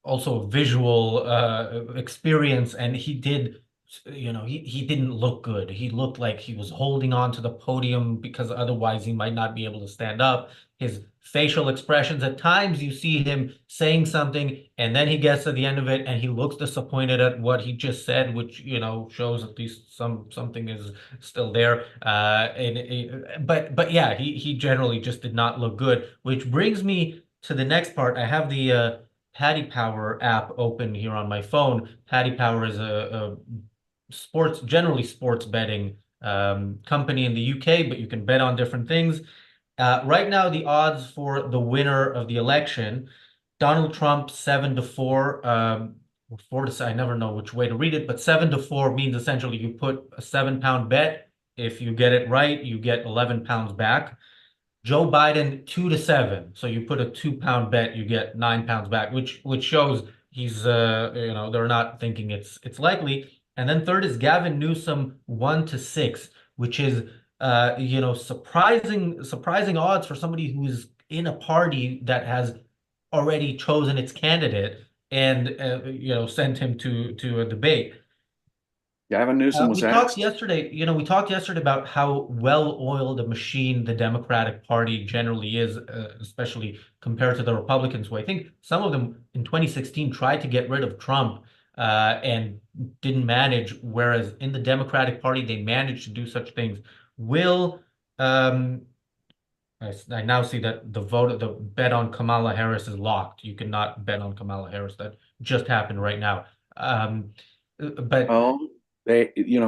also a visual experience, and he did, he didn't look good. He looked like he was holding on to the podium because otherwise he might not be able to stand up. His facial expressions, at times you see him saying something, and then he gets to the end of it and he looks disappointed at what he just said, which, shows at least something is still there. But yeah, he generally just did not look good, which brings me to the next part. I have the Paddy Power app open here on my phone. Paddy Power is a generally sports betting company in the UK, but you can bet on different things. Right now, the odds for the winner of the election, Donald Trump 7-4, or 4 to, I never know which way to read it, but 7-4 means essentially you put a £7 bet. If you get it right, you get £11 back. Joe Biden 2-7. So you put a £2 bet, you get £9 back, which shows he's they're not thinking it's likely. And then third is Gavin Newsom 1-6, which is surprising odds for somebody who is in a party that has already chosen its candidate and sent him to a debate. Gavin Newsom was asked. We talked yesterday about how well-oiled a machine the Democratic Party generally is, especially compared to the Republicans, who I think some of them in 2016 tried to get rid of Trump and didn't manage, whereas in the Democratic Party, they managed to do such things. I now see that the bet on Kamala Harris is locked. You cannot bet on Kamala Harris. That just happened right now. But Oh,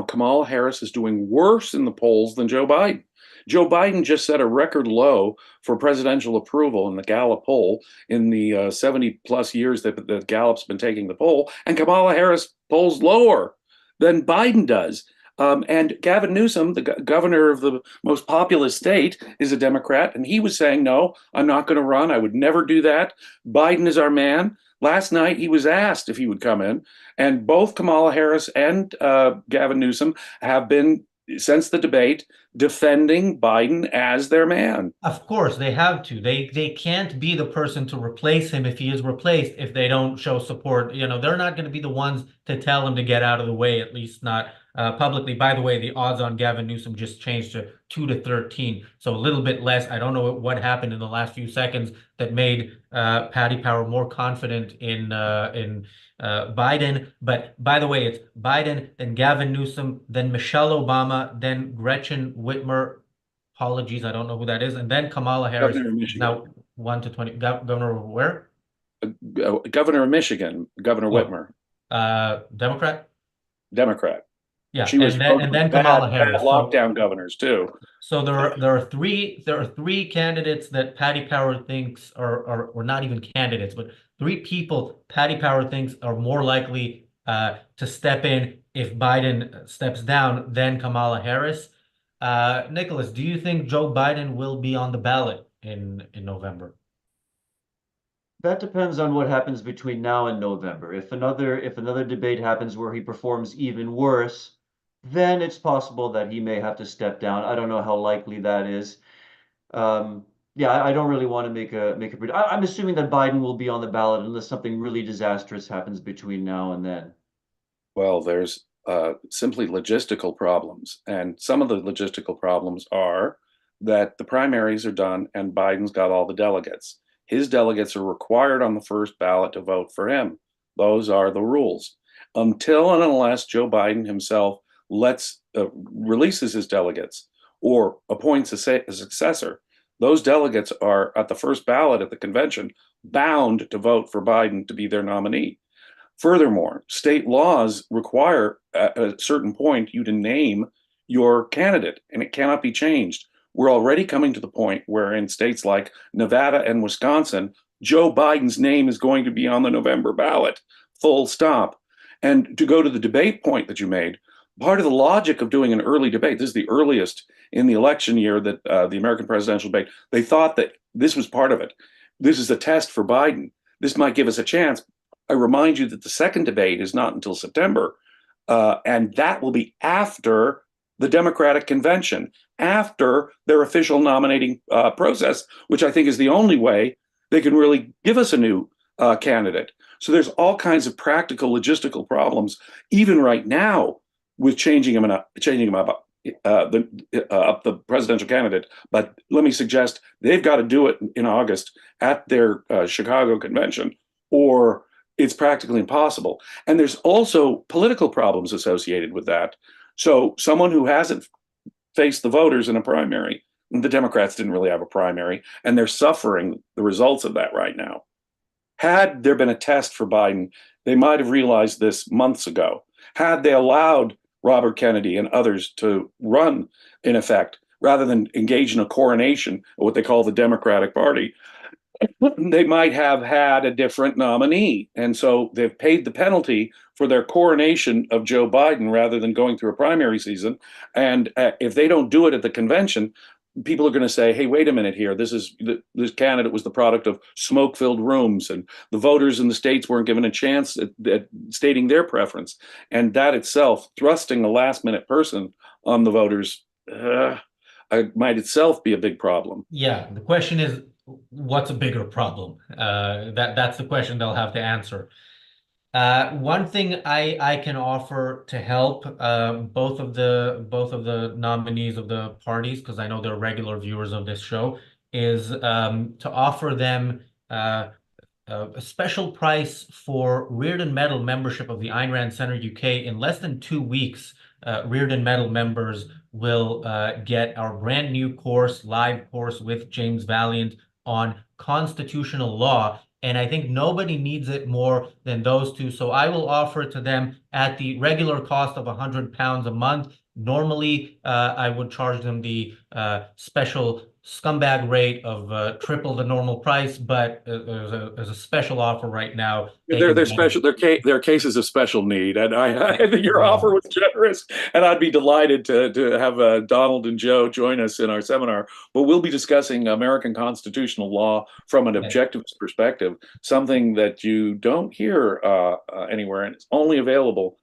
Kamala Harris is doing worse in the polls than Joe Biden. Joe Biden just set a record low for presidential approval in the Gallup poll in the 70 plus years that Gallup's been taking the poll, and Kamala Harris polls lower than Biden does. And Gavin Newsom, the governor of the most populous state, is a Democrat, and he was saying, no, I'm not going to run. I would never do that. Biden is our man. Last night, he was asked if he would come in, and both Kamala Harris and Gavin Newsom have been, since the debate, defending Biden as their man. Of course, they have to. They can't be the person to replace him if he is replaced if they don't show support. They're not going to be the ones to tell him to get out of the way, at least not publicly. By the way, the odds on Gavin Newsom just changed to 2 to 13, so a little bit less. I don't know what happened in the last few seconds that made Paddy Power more confident in Biden. But by the way, it's Biden, then Gavin Newsom, then Michelle Obama, then Gretchen Whitmer. Apologies, I don't know who that is. And then Kamala Harris Governor of is Michigan. now 1 to 20. Governor of where? Governor of Michigan, Governor Whitmer, Democrat? Democrat. Yeah, She was and then Kamala bad Harris. So lockdown governors too. there are three candidates that Paddy Power thinks are or not even candidates, but three people Paddy Power thinks are more likely to step in if Biden steps down than Kamala Harris. Nicholas, do you think Joe Biden will be on the ballot in November? That depends on what happens between now and November. If another debate happens where he performs even worse, then it's possible that he may have to step down. I don't know how likely that is. Yeah, I don't really want to make a prediction. I'm assuming that Biden will be on the ballot unless something really disastrous happens between now and then. Well, there's simply logistical problems. And some of the logistical problems are that the primaries are done and Biden's got all the delegates. His delegates are required on the first ballot to vote for him. Those are the rules. Until and unless Joe Biden himself releases his delegates or appoints a successor, those delegates are at the first ballot at the convention bound to vote for Biden to be their nominee. Furthermore, state laws require at a certain point you to name your candidate, and it cannot be changed. We're already coming to the point where in states like Nevada and Wisconsin, Joe Biden's name is going to be on the November ballot, full stop. And to go to the debate point that you made, part of the logic of doing an early debate, this is the earliest in the election year that the American presidential debate, they thought that this was part of it. This is a test for Biden. This might give us a chance. I remind you that the second debate is not until September, and that will be after the Democratic convention, after their official nominating process, which I think is the only way they can really give us a new candidate. So there's all kinds of practical logistical problems, even right now, with changing him up the presidential candidate. But let me suggest they've got to do it in August at their Chicago convention, or it's practically impossible. And there's also political problems associated with that. So someone who hasn't faced the voters in a primary, the Democrats didn't really have a primary, and they're suffering the results of that right now. Had there been a test for Biden, they might have realized this months ago. Had they allowed Robert Kennedy and others to run, in effect, rather than engage in a coronation of what they call the Democratic Party, they might have had a different nominee. And so they've paid the penalty for their coronation of Joe Biden rather than going through a primary season. And if they don't do it at the convention, people are going to say, hey, wait a minute here. This candidate was the product of smoke-filled rooms, and the voters in the states weren't given a chance at stating their preference. And that itself, thrusting a last-minute person on the voters, might itself be a big problem. Yeah, the question is, what's a bigger problem? That's the question they'll have to answer. One thing I can offer to help both of the nominees of the parties, because I know they're regular viewers of this show, is to offer them a special price for Reardon Medal membership of the Ayn Rand Center UK. In less than 2 weeks, Reardon Medal members will get our brand new live course with James Valiant on constitutional law. And I think nobody needs it more than those two. So I will offer it to them at the regular cost of £100 a month. Normally, I would charge them the special scumbag rate of triple the normal price, but there's a special offer right now. They're special. They're cases of special need, and I think your offer was generous, and I'd be delighted to have Donald and Joe join us in our seminar. But we'll be discussing American constitutional law from an objectivist perspective, something that you don't hear anywhere, and it's only available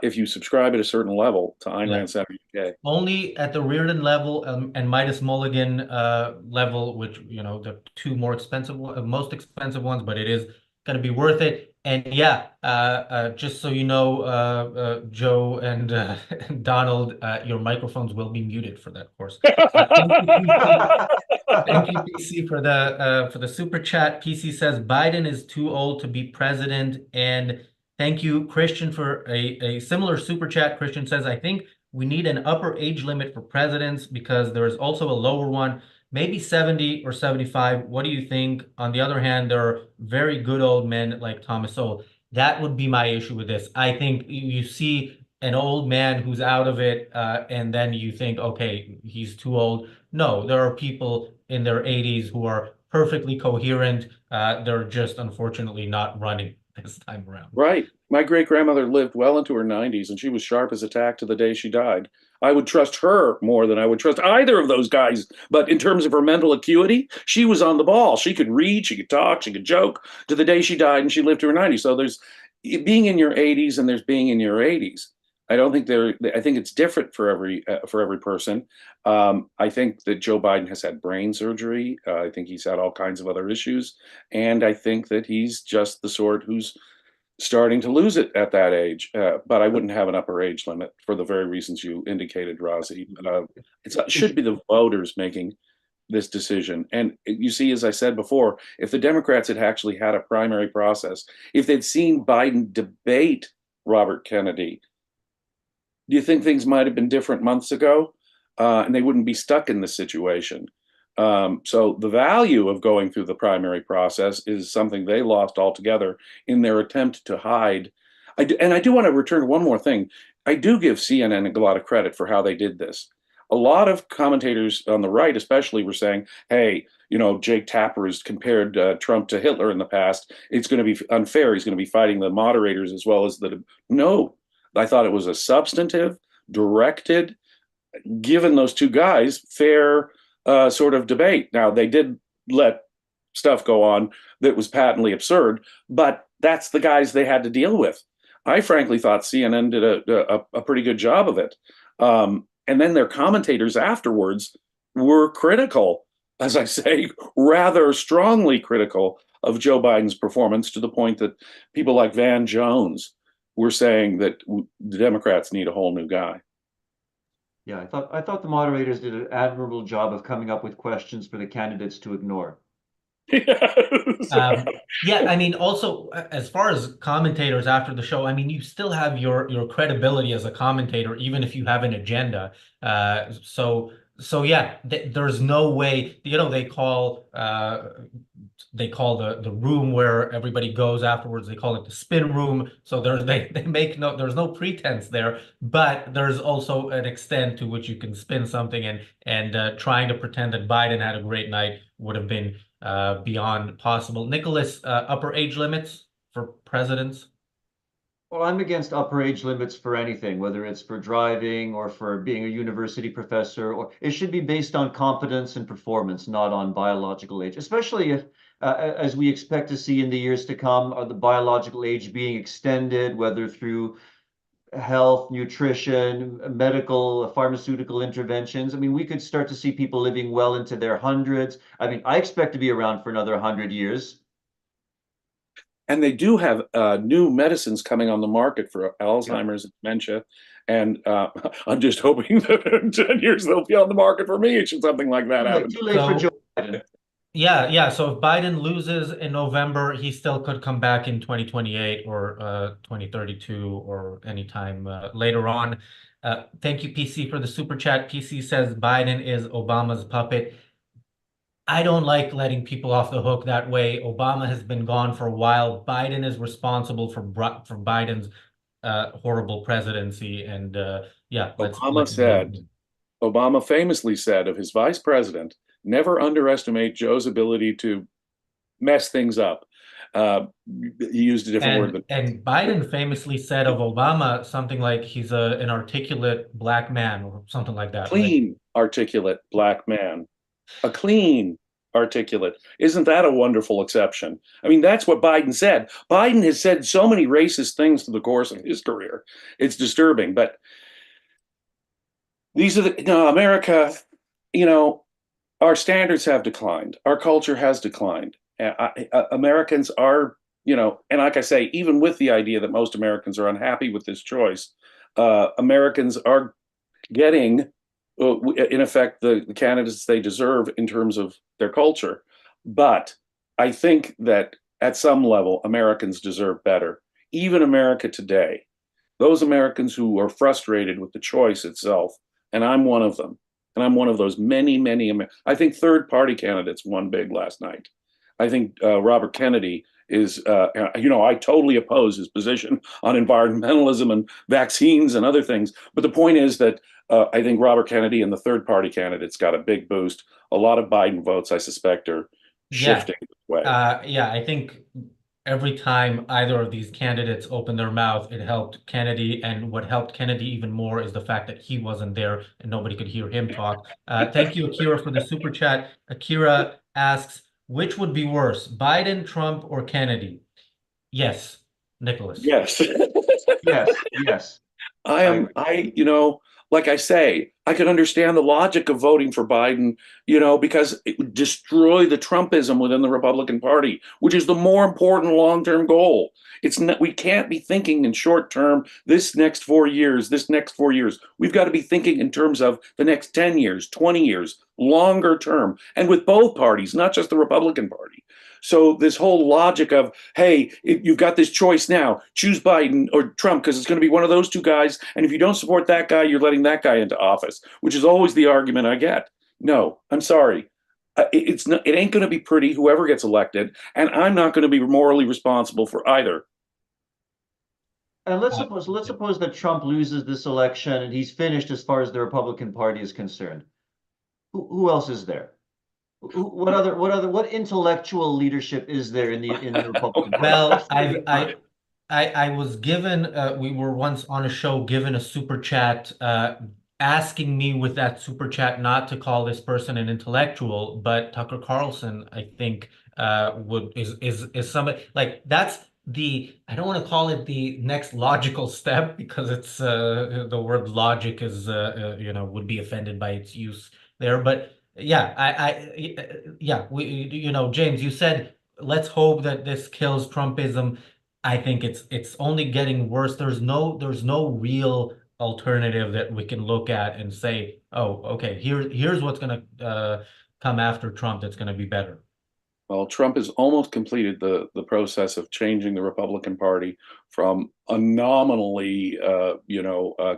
if you subscribe at a certain level to Ayn Yeah. Rand Center UK. Only at the Reardon level and Midas Mulligan level, which the two more expensive, most expensive ones, but it is going to be worth it. And yeah, just so you know, Joe and Donald, your microphones will be muted for that course. Thank you, PC, for the super chat. PC says Biden is too old to be president, and thank you, Christian, for a similar super chat. Christian says, I think we need an upper age limit for presidents because there is also a lower one, maybe 70 or 75. What do you think? On the other hand, there are very good old men like Thomas Sowell. That would be my issue with this. I think you see an old man who's out of it, and then you think, okay, he's too old. No, there are people in their 80s who are perfectly coherent. They're just unfortunately not running this time around. Right. My great grandmother lived well into her 90s, and she was sharp as a tack to the day she died. I would trust her more than I would trust either of those guys. But in terms of her mental acuity, she was on the ball. She could read, she could talk, she could joke to the day she died, and she lived to her 90s. So there's being in your 80s and there's being in your 80s. I don't think I think it's different for every person. I think that Joe Biden has had brain surgery. I think he's had all kinds of other issues, and I think that he's just the sort who's starting to lose it at that age. But I wouldn't have an upper age limit for the very reasons you indicated, Razi. It should be the voters making this decision. And you see, as I said before, if the Democrats had actually had a primary process, if they'd seen Biden debate Robert Kennedy, do you think things might have been different months ago? And they wouldn't be stuck in this situation. So the value of going through the primary process is something they lost altogether in their attempt to hide. And I do want to return to one more thing. I do give CNN a lot of credit for how they did this. A lot of commentators on the right, especially, were saying, hey, Jake Tapper has compared Trump to Hitler in the past. It's going to be unfair. He's going to be fighting the moderators as well as the. No, I thought it was a substantive, directed, given those two guys, fair sort of debate. Now, they did let stuff go on that was patently absurd, but that's the guys they had to deal with. I frankly thought CNN did a pretty good job of it. And then their commentators afterwards were critical, as I say, rather strongly critical of Joe Biden's performance, to the point that people like Van Jones were saying that the Democrats need a whole new guy. Yeah, I thought the moderators did an admirable job of coming up with questions for the candidates to ignore. Yeah, I mean, also as far as commentators after the show, I mean, you still have your credibility as a commentator, even if you have an agenda. So yeah, there's no way, they call the room where everybody goes afterwards, they call it the spin room. So there's no pretense there, but there's also an extent to which you can spin something, and trying to pretend that Biden had a great night would have been beyond possible. Nicholas, upper age limits for presidents? Well, I'm against upper age limits for anything, whether it's for driving or for being a university professor, or it should be based on competence and performance, not on biological age, especially if, as we expect to see in the years to come, the biological age being extended, whether through health, nutrition, medical, pharmaceutical interventions. I mean, we could start to see people living well into their hundreds. I mean, I expect to be around for another 100 years. And they do have new medicines coming on the market for Alzheimer's and dementia. And I'm just hoping that in 10 years they'll be on the market for me should something like that happen. Too late for Joe Biden. Yeah. So if Biden loses in November, he still could come back in 2028 or 2032 or anytime later on. Thank you, PC, for the super chat. PC says Biden is Obama's puppet. I don't like letting people off the hook that way. Obama has been gone for a while. Biden is responsible for Biden's horrible presidency. And yeah, Obama famously said of his vice president, never underestimate Joe's ability to mess things up. He used a different word. And Biden famously said of Obama something like he's an articulate black man or something like that. Clean, right? Articulate black man. A clean articulate. Isn't that a wonderful exception? I mean, that's what Biden said. Biden has said so many racist things through the course of his career. It's disturbing. But these are America, you know, our standards have declined. Our culture has declined. Americans are, and like I say, even with the idea that most Americans are unhappy with this choice, Americans are getting, in effect, the candidates they deserve in terms of their culture. But I think that at some level, Americans deserve better. Even America today, those Americans who are frustrated with the choice itself, and I'm one of them, and I'm one of those many, many. I think third party candidates won big last night. I think Robert Kennedy is, I totally oppose his position on environmentalism and vaccines and other things. But the point is that I think Robert Kennedy and the third party candidates got a big boost. A lot of Biden votes, I suspect, are Yeah. shifting this way. Yeah, I think every time either of these candidates opened their mouth, it helped Kennedy. And what helped Kennedy even more is the fact that he wasn't there and nobody could hear him talk. Thank you, Akira, for the super chat. Akira asks, which would be worse, Biden, Trump, or Kennedy? Yes, Nicholas. Yes. Yes, yes. Like I say, I can understand the logic of voting for Biden, because it would destroy the Trumpism within the Republican Party, which is the more important long-term goal. It's not, we can't be thinking in short term, this next 4 years, this next 4 years. We've got to be thinking in terms of the next 10 years, 20 years, longer term, and with both parties, not just the Republican Party. So this whole logic of, hey, you've got this choice now, choose Biden or Trump because it's going to be one of those two guys. And if you don't support that guy, you're letting that guy into office, which is always the argument I get. No, I'm sorry. It's not, it ain't going to be pretty, whoever gets elected. And I'm not going to be morally responsible for either. And let's suppose that Trump loses this election and he's finished as far as the Republican Party is concerned. Who else is there? What intellectual leadership is there in the Republican Party? Well, Absolutely none. I was given, we were once on a show given a super chat, asking me with that super chat not to call this person an intellectual, but Tucker Carlson, I think, is somebody like that's I don't want to call it the next logical step because it's the word logic is would be offended by its use there, but yeah, yeah, James, you said let's hope that this kills Trumpism. I think it's only getting worse. There's no real alternative that we can look at and say, oh, okay, here's what's gonna come after Trump that's gonna be better. Well, Trump has almost completed the process of changing the Republican Party from a nominally,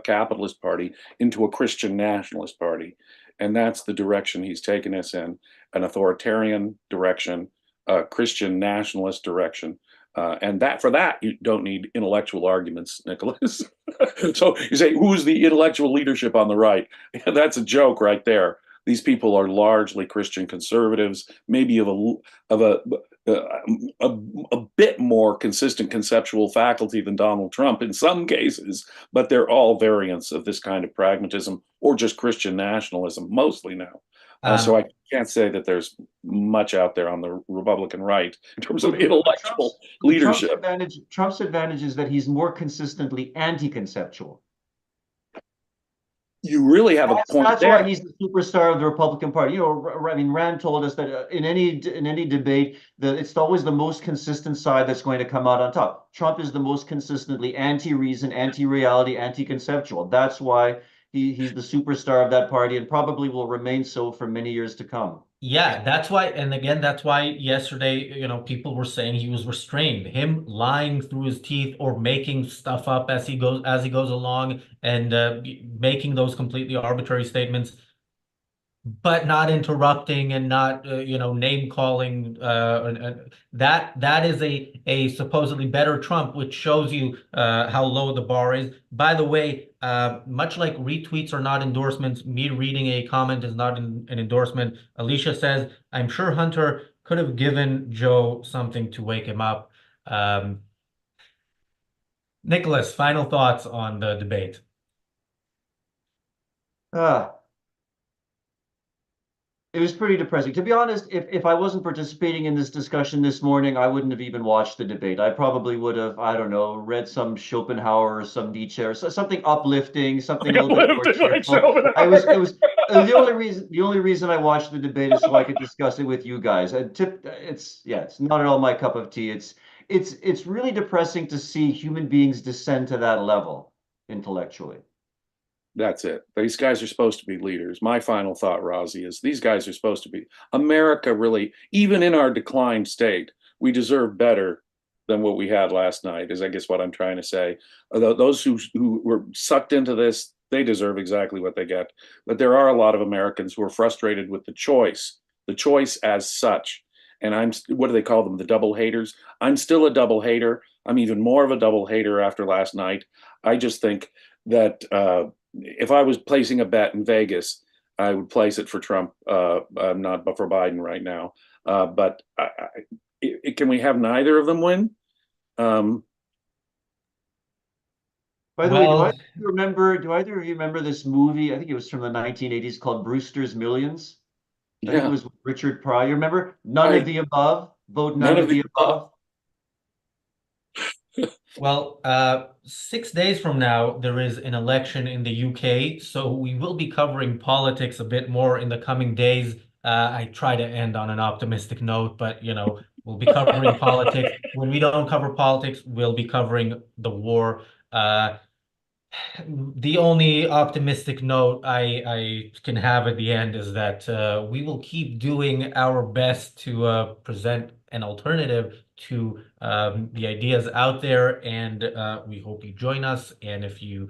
capitalist party into a Christian nationalist party, and that's the direction he's taken us in, an authoritarian direction, a Christian nationalist direction. And for that, you don't need intellectual arguments, Nicholas. So you say, who's the intellectual leadership on the right? That's a joke right there. These people are largely Christian conservatives, maybe of a bit more consistent conceptual faculty than Donald Trump in some cases, but they're all variants of this kind of pragmatism or just Christian nationalism, mostly now. So I can't say that there's much out there on the Republican right in terms of intellectual leadership. Trump's advantage is that he's more consistently anti-conceptual. You really have a point That's there. why he's the superstar of the Republican Party. I mean, Rand told us that in any debate, it's always the most consistent side that's going to come out on top. Trump is the most consistently anti-reason, anti-reality, anti-conceptual. That's why he's the superstar of that party and probably will remain so for many years to come. Yeah, that's why, and again, that's why yesterday, people were saying he was restrained. Him lying through his teeth or making stuff up as he goes along, and making those completely arbitrary statements, but not interrupting and not name calling. That is a supposedly better Trump, which shows you how low the bar is. By the way, much like retweets are not endorsements, me reading a comment is not an endorsement. Alicia says, I'm sure Hunter could have given Joe something to wake him up. Nicholas, final thoughts on the debate. Ah, It was pretty depressing. To be honest, if I wasn't participating in this discussion this morning, I wouldn't have even watched the debate. I probably would have, I don't know, read some Schopenhauer or some Nietzsche or something uplifting, something Like a a little bit more lifted like cheerful. It Schopenhauer. was the only reason I watched the debate is so I could discuss it with you guys. It's not at all my cup of tea. It's really depressing to see human beings descend to that level intellectually. That's it. These guys are supposed to be leaders. My final thought, Razi, is these guys are supposed to be. America really, even in our declined state, we deserve better than what we had last night, is I guess what I'm trying to say. Although those who were sucked into this, they deserve exactly what they get. But there are a lot of Americans who are frustrated with the choice as such. And what do they call them? The double haters. I'm still a double hater. I'm even more of a double hater after last night. I just think that if I was placing a bet in Vegas, I would place it for Trump, not for Biden right now. But can we have neither of them win? By the way, Well, do either of you remember this movie? I think it was from the 1980s called Brewster's Millions. I think it Yeah, was with Richard Pryor. Remember? None of right. the above. Vote None none of of the the above. above. 6 days from now, there is an election in the UK, so we will be covering politics a bit more in the coming days. I try to end on an optimistic note, but we'll be covering politics. When we don't cover politics, we'll be covering the war. Uh, the only optimistic note I can have at the end is that we will keep doing our best to present an alternative to the ideas out there, and we hope you join us. And if you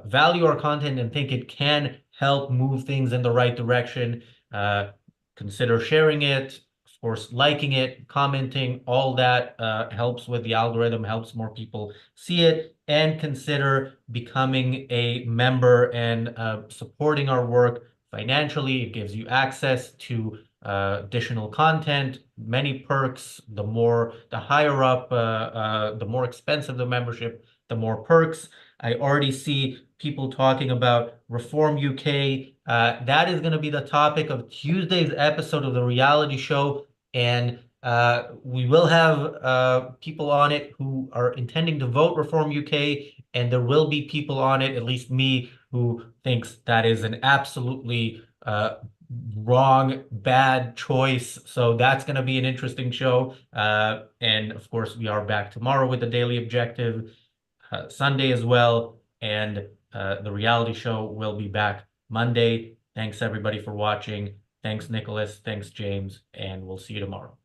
value our content and think it can help move things in the right direction, uh, consider sharing it. Of course, liking it, commenting, all that helps with the algorithm, helps more people see it, and consider becoming a member and supporting our work financially. It gives you access to additional content, many perks. The higher up, the more expensive the membership, the more perks. I already see people talking about Reform UK. That is going to be the topic of Tuesday's episode of the reality show. And we will have people on it who are intending to vote Reform UK, and there will be people on it, at least me, who thinks that is an absolutely wrong, bad choice. So that's going to be an interesting show. And of course, we are back tomorrow with the Daily Objective, Sunday as well, and the reality show will be back Monday. Thanks everybody for watching. Thanks, Nicholas. Thanks, James, and we'll see you tomorrow.